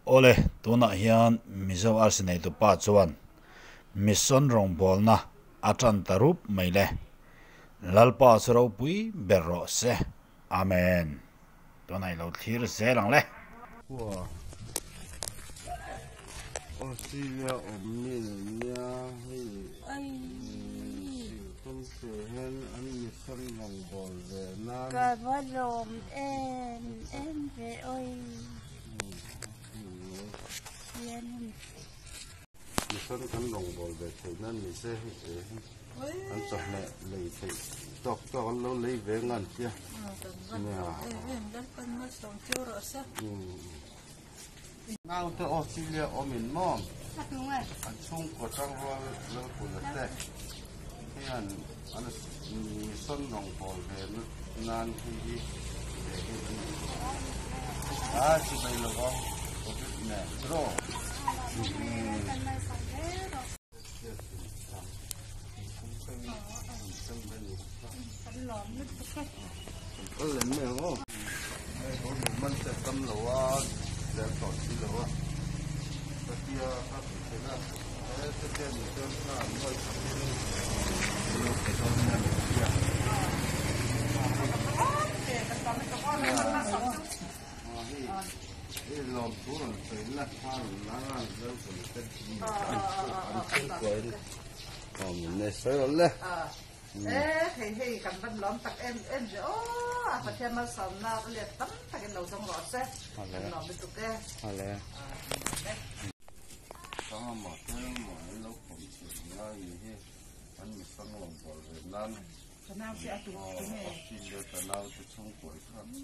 ole tuna hian mizo arsinei tu pa chuan mission rong bol na atran tarup maile lalpa chro pui berro se amen tonai lo thir se lang le của Australia omni nia hay không thể hen anh mission rong bol về nam cả vợ lồm em về ơi mission kan rong bol về thì nên mình sẽ anh chọn mẹ lấy thì chọn cho anh lâu lấy về ngàn kia nào tới Australia omin mom anh chung của trang hoa lâu của đất đấy thì anh mission rong bol về nan thì chỉ bây giờ con có biết nè rồi lên mẹ không? Có một mình sẽ tâm lỗ à, sẽ tỏ chi lỗ à. Cái kia các bạn thấy là cái kia mình cho nó hơi lỗ cái đó là kia. Cái lồng chú là thấy là hoa là lâu rồi cái anh quay đi. Mình này sấy lên. Thì cầm bên lõm tặc em rồi phải thêm mà sờn nào cái liệt tấm phải cái đầu trong lọt xe lõm bên tục kia có một cái lâu cũng chỉ là gì thế anh mình sang lòng bỏ Việt Nam cái nào sẽ tụt cái này chỉ được cái nào thì trong cuối tháng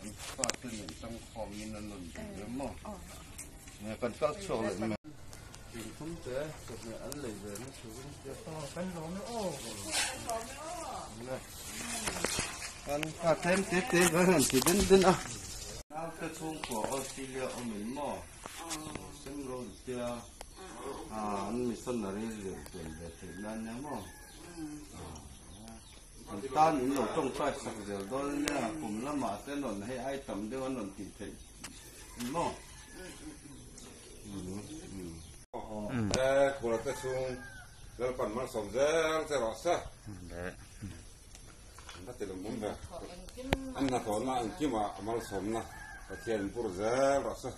anh phát cái mình trong phòng như là lần thứ mà nghe cần các chỗ lại mà không thế cái này anh lấy về nó sử dụng cái cái lỗ nữa anh phát thêm tiếp với hình chỉ đến à nào cái chung của Australia ở mình mà xem rồi chưa anh mình xuân là đi lượt tuần về Việt Nam nhá mà ta những lỗ trong tay sạch rồi đó nha cùng là mà cái nón hay ai tầm đều anh nón tỉ tỉ mà của cái chung rồi còn mang sòng dễ sẽ rõ sa nó chỉ là muốn về anh là thốn là anh kia mà mang sòng na cái tiền bùn dễ rõ sa